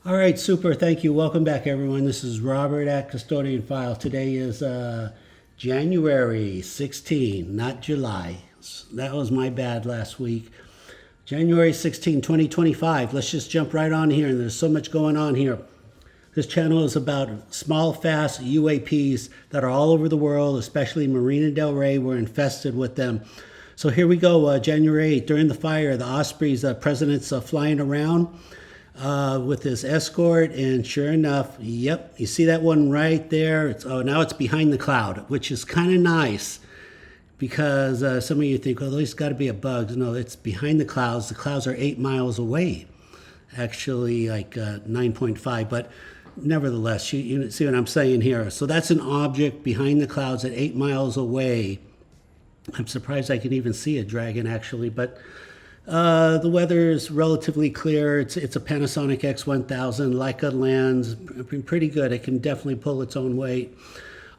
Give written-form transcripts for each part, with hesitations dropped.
All right, super. Thank you. Welcome back, everyone. This is Robert at Custodian File. Today is January 16, not July. That was my bad last week. January 16, 2025. Let's just jump right on here. And there's so much going on here. This channel is about small, fast UAPs that are all over the world, especially Marina Del Rey. We're infested with them. So here we go. January 8th, during the fire, the Ospreys, president's flying around with his escort, and sure enough, yep, you see that one right there. Now it's behind the cloud, which is kind of nice because some of you think, oh, there's got to be a bug. No, it's behind the clouds. The clouds are 8 miles away, actually like 9.5, but nevertheless, you see what I'm saying here. So that's an object behind the clouds at 8 miles away. I'm surprised I can even see a dragon, actually, but the weather is relatively clear. It's a Panasonic X1000 Leica lens, pretty good. It can definitely pull its own weight.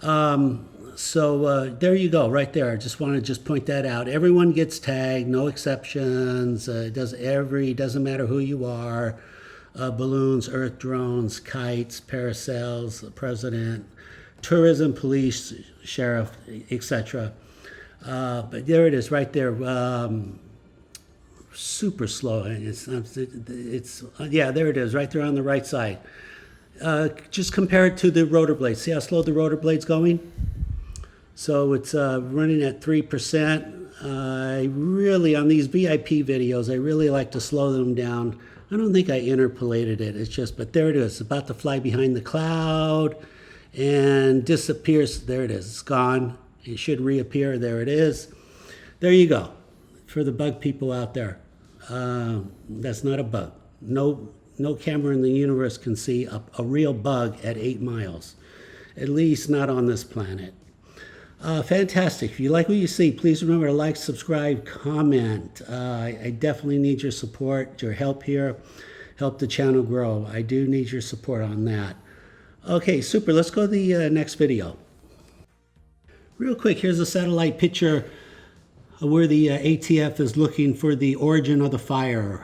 So there you go, right there. I just want to point that out. Everyone gets tagged, no exceptions. Doesn't matter who you are. Balloons, earth drones, kites, parasails, the president, tourism, police, sheriff, etc. But there it is, right there. Super slow. Yeah, there it is, right there on the right side. Just compare it to the rotor blades. See how slow the rotor blade's going? So it's running at 3%. On these VIP videos, I really like to slow them down. I don't think I interpolated it. It's just, but there it is. It's about to fly behind the cloud and disappears. There it is. It's gone. It should reappear. There it is. There you go. For the bug people out there. That's not a bug. No camera in the universe can see a real bug at 8 miles. At least not on this planet. Fantastic. If you like what you see, please remember to like, subscribe, comment. I definitely need your support, your help here. Help the channel grow. I do need your support on that. Okay, super. Let's go to the next video. Real quick, here's a satellite picture where the ATF is looking for the origin of the fire.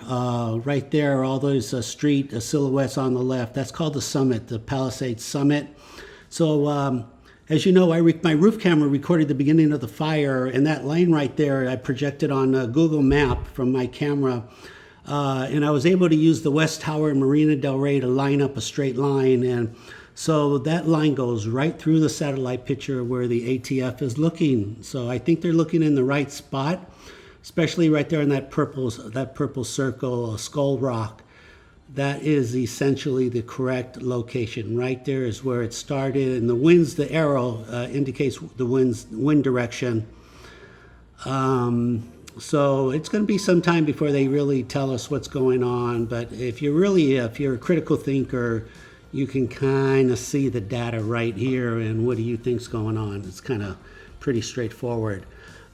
Right there, all those street silhouettes on the left. That's called the summit, the Palisades Summit. So as you know, my roof camera recorded the beginning of the fire, and that line right there I projected on Google Map from my camera. And I was able to use the West Tower and Marina Del Rey to line up a straight line. And so that line goes right through the satellite picture where the ATF is looking. So I think they're looking in the right spot, especially right there in that purple circle, Skull Rock. That is essentially the correct location. Right there is where it started, and the arrow indicates the wind direction. So it's going to be some time before they really tell us what's going on. But if you're a critical thinker, you can kind of see the data right here, and what do you think's going on? It's kind of pretty straightforward.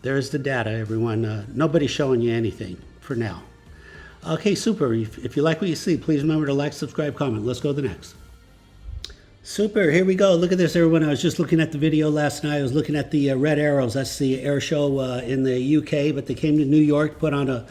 There's the data, everyone. Nobody's showing you anything for now. Okay, super. If you like what you see, please remember to like, subscribe, comment. Let's go to the next. Super, here we go. Look at this, everyone. I was just looking at the video last night. I was looking at the Red Arrows. That's the air show in the UK, but they came to New York, put on a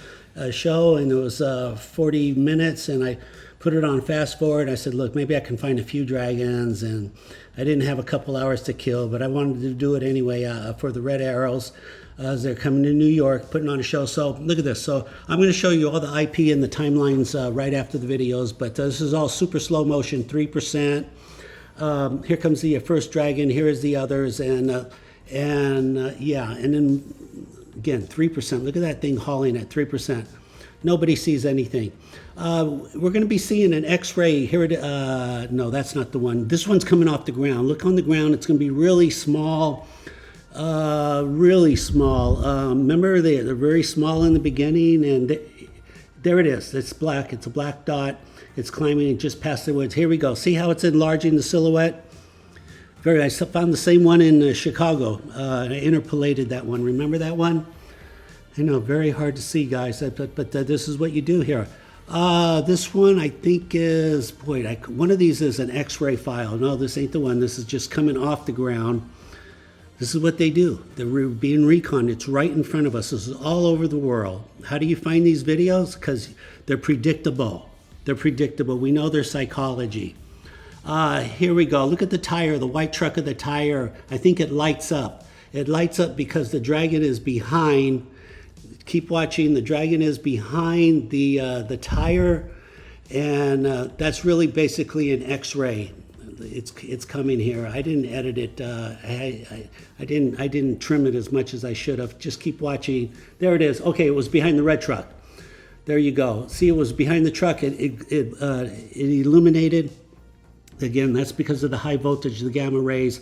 show, and it was 40 minutes, and I put it on fast forward. I said, look, maybe I can find a few dragons, and I didn't have a couple hours to kill, but I wanted to do it anyway for the Red Arrows. As they're coming to New York, putting on a show. So look at this. So I'm going to show you all the IP and the timelines right after the videos, but this is all super slow motion, 3%. Here comes the first dragon. Here is the others, and yeah, and then again 3%. Look at that thing hauling at 3%. Nobody sees anything. We're going to be seeing an X-ray here. No, that's not the one. This one's coming off the ground. Look on the ground. It's going to be really small. Really small. Remember, they're very small in the beginning, and there it is. It's black. It's a black dot. It's climbing just past the woods. Here we go. See how it's enlarging the silhouette? I found the same one in Chicago. I interpolated that one. Remember that one? I know, very hard to see, guys, but this is what you do here. This one I think is, one of these is an X-ray file. No, this ain't the one. This is just coming off the ground. This is what they do. They're being recon. It's right in front of us. This is all over the world. How do you find these videos? Because they're predictable. They're predictable. We know their psychology. Here we go. Look at the tire, the white truck of the tire. I think it lights up. It lights up because the dragon is behind. Keep watching. The dragon is behind the tire, and that's really basically an X-ray. It's coming here. I didn't edit it. I didn't trim it as much as I should have. Just keep watching. There it is. Okay, it was behind the red truck. There you go. See, it was behind the truck. It illuminated. Again, that's because of the high voltage, the gamma rays.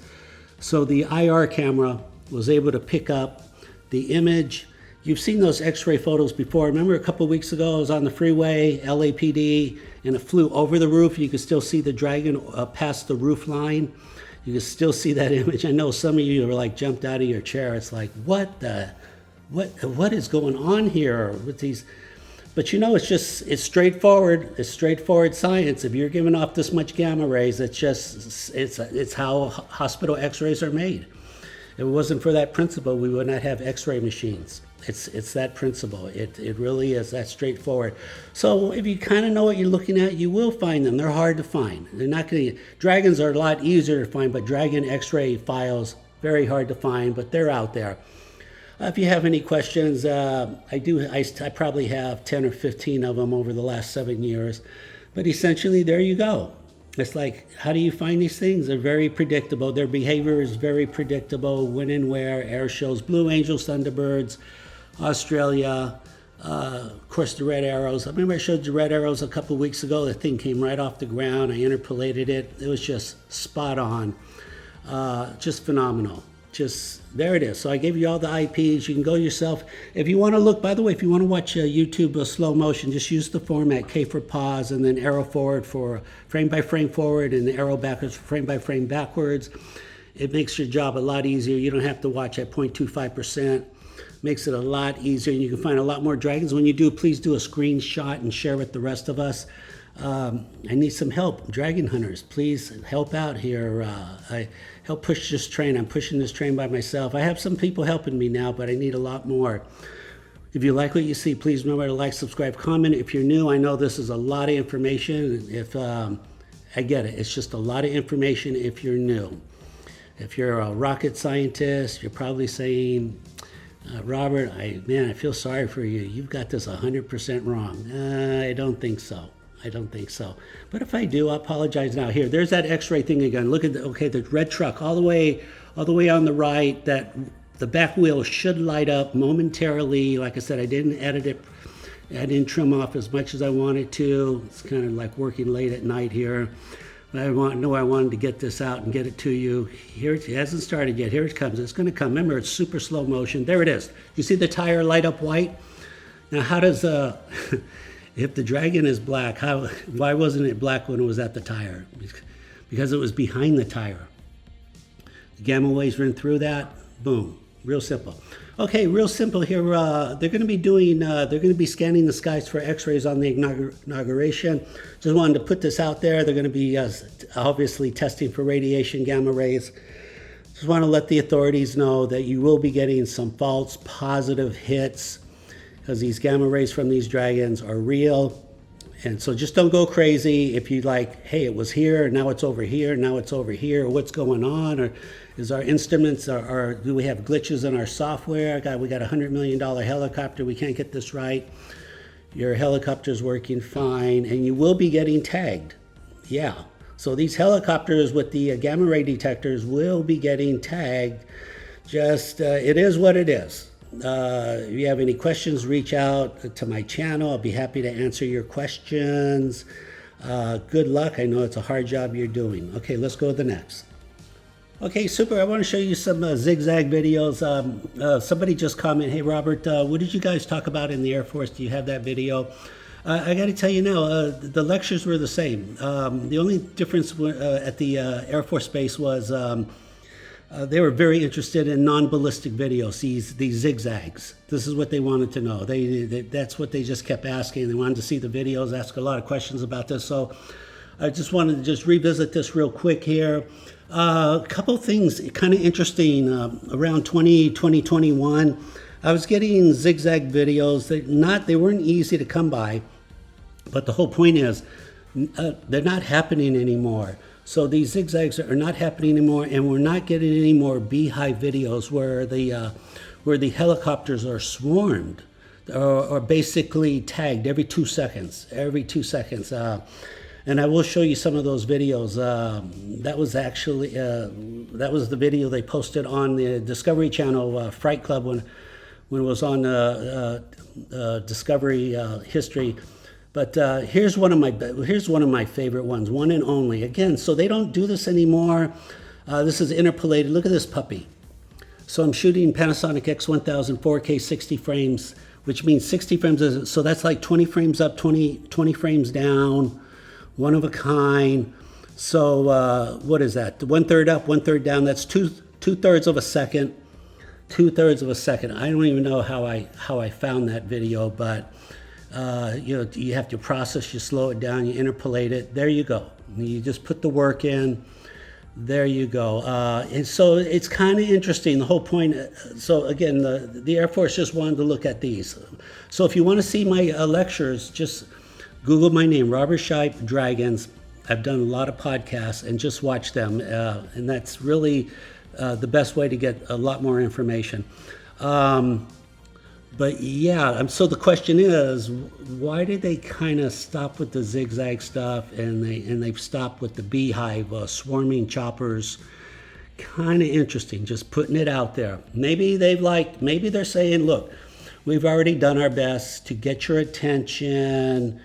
So the IR camera was able to pick up the image. You've seen those X-ray photos before. Remember a couple weeks ago, I was on the freeway, LAPD, and it flew over the roof. You could still see the dragon past the roof line. You can still see that image. I know some of you are like jumped out of your chair. It's like, what is going on here with these? But you know, it's straightforward. It's straightforward science. If you're giving off this much gamma rays, it's how hospital X-rays are made. If it wasn't for that principle, we would not have X-ray machines. It's that principle. It really is that straightforward. So if you kind of know what you're looking at, you will find them. They're hard to find. They're not going to. Dragons are a lot easier to find, but dragon X-ray files very hard to find. But they're out there. If you have any questions, I probably have 10 or 15 of them over the last 7 years. But essentially, there you go. It's like, how do you find these things? They're very predictable. Their behavior is very predictable. When and where, air shows, Blue Angels, Thunderbirds, Australia, of course the red arrows. I remember I showed you red arrows a couple weeks ago. The thing came right off the ground. I interpolated it. It was just spot on. Just phenomenal. Just, there it is. So I gave you all the IPs. You can go yourself. If you want to look, by the way, if you want to watch YouTube slow motion, just use the format K for pause and then arrow forward for frame by frame forward and the arrow backwards for frame by frame backwards. It makes your job a lot easier. You don't have to watch at 0.25%. Makes it a lot easier, and you can find a lot more dragons. When you do, please do a screenshot and share with the rest of us. I need some help, dragon hunters. Please help out here. I help push this train. I'm pushing this train by myself. I have some people helping me now, but I need a lot more. If you like what you see, please remember to like, subscribe, comment. If you're new, I know this is a lot of information. If I get it, it's just a lot of information if you're new. If you're a rocket scientist, you're probably saying, Robert, I feel sorry for you. You've got this 100% wrong. I don't think so. I don't think so. But if I do, I apologize now. Here, there's that X-ray thing again. Look at the red truck all the way on the right. That the back wheel should light up momentarily. Like I said, I didn't edit it. I didn't trim off as much as I wanted to. It's kind of like working late at night here. But I wanted to get this out and get it to you. Here it hasn't started yet. Here it comes. It's going to come. Remember, it's super slow motion. There it is. You see the tire light up white? Now, how does if the dragon is black, why wasn't it black when it was at the tire? Because it was behind the tire. The gamma waves ran through that. Boom. Real simple. Okay, real simple here. They're going to be scanning the skies for X-rays on the inauguration. Just wanted to put this out there. They're going to be obviously testing for radiation gamma rays. Just want to let the authorities know that you will be getting some false positive hits because these gamma rays from these dragons are real. And so just don't go crazy if you like, hey, it was here, now it's over here, now it's over here, what's going on? Or is our instruments, do we have glitches in our software? We got a $100 million helicopter, we can't get this right. Your helicopter's working fine, and you will be getting tagged. Yeah, so these helicopters with the gamma ray detectors will be getting tagged. Just, it is what it is. If you have any questions, reach out to my channel. I'll be happy to answer your questions. Good luck. I know it's a hard job you're doing. Okay, let's go to the next. Okay, super. I want to show you some Zig Zag videos. Somebody just commented, hey, Robert, what did you guys talk about in the Air Force? Do you have that video? I got to tell you now, the lectures were the same. The only difference at the Air Force Base was they were very interested in non-ballistic videos, these zigzags. This is what they wanted to know. That's what they just kept asking. They wanted to see the videos, ask a lot of questions about this. So I just wanted to just revisit this real quick here. A couple things kind of interesting. Around 2021, I was getting zigzag videos. They weren't easy to come by, But the whole point is, they're not happening anymore. So these zigzags are not happening anymore, and we're not getting any more beehive videos where the helicopters are swarmed or basically tagged every 2 seconds. Every 2 seconds. And I will show you some of those videos. That was actually that was the video they posted on the Discovery Channel, Fright Club, when it was on Discovery History. But here's one of my favorite ones, one and only. Again, so they don't do this anymore. This is interpolated. Look at this puppy. So I'm shooting Panasonic X1000 4K 60 frames, which means 60 frames. So that's like 20 frames up, 20 frames down, one of a kind. So what is that? 1/3 up, 1/3 down. That's two-thirds of a second. 2/3 of a second. I don't even know how I found that video, but you have to process, you slow it down, you interpolate it. There you go. You just put the work in. There you go. And so it's kind of interesting. The whole point. So again, the Air Force just wanted to look at these. So if you want to see my lectures, just Google my name, Robert Shiepe, Dragons. I've done a lot of podcasts, and just watch them. And that's really the best way to get a lot more information. But yeah, so the question is, why did they kind of stop with the zigzag stuff, and they've stopped with the beehive swarming choppers? Kind of interesting, just putting it out there. Maybe they're saying, look, we've already done our best to get your attention.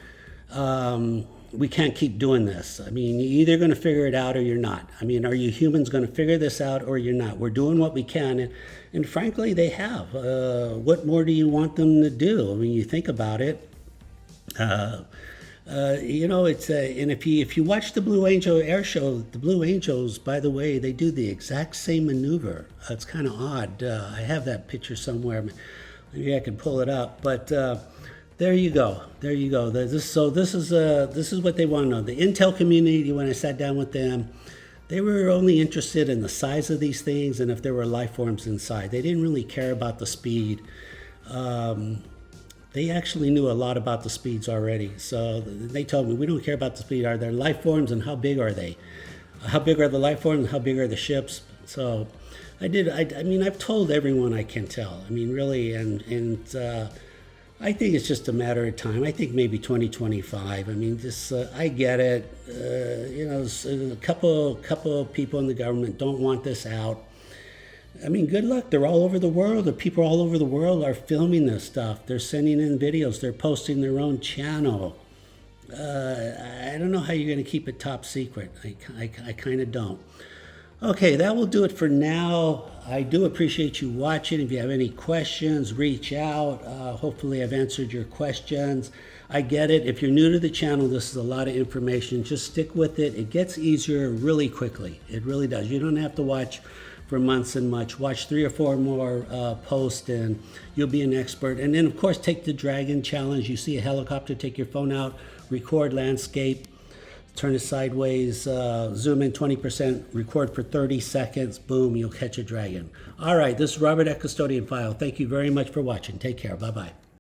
We can't keep doing this. I mean, you're either going to figure it out or you're not. I mean, are you humans going to figure this out or you're not? We're doing what we can, and frankly, they have. What more do you want them to do? I mean, you think about it. It's and if you watch the Blue Angel Air Show, the Blue Angels, by the way, they do the exact same maneuver. It's kind of odd. I have that picture somewhere. Maybe I can pull it up, but. There you go. There you go. This is what they want to know. The intel community, when I sat down with them, they were only interested in the size of these things and if there were life forms inside. They didn't really care about the speed. They actually knew a lot about the speeds already. So they told me, we don't care about the speed. Are there life forms, and how big are they? How big are the life forms, and how big are the ships? So I mean, I've told everyone I can tell. I mean, really, and I think it's just a matter of time. I think maybe 2025. I mean, I get it. A couple of people in the government don't want this out. I mean, good luck. They're all over the world. The people all over the world are filming this stuff. They're sending in videos. They're posting their own channel. I don't know how you're going to keep it top secret. I kind of don't. Okay, that will do it for now. I do appreciate you watching. If you have any questions, reach out. Hopefully I've answered your questions. I get it. If you're new to the channel, this is a lot of information. Just stick with it. It gets easier really quickly. It really does. You don't have to watch for months and much. Watch 3 or 4 more posts and you'll be an expert. And then, of course, take the Dragon Challenge. You see a helicopter, take your phone out, record landscape. Turn it sideways, zoom in 20%, record for 30 seconds, boom, you'll catch a dragon. All right, this is Robert at Custodian File. Thank you very much for watching. Take care. Bye-bye.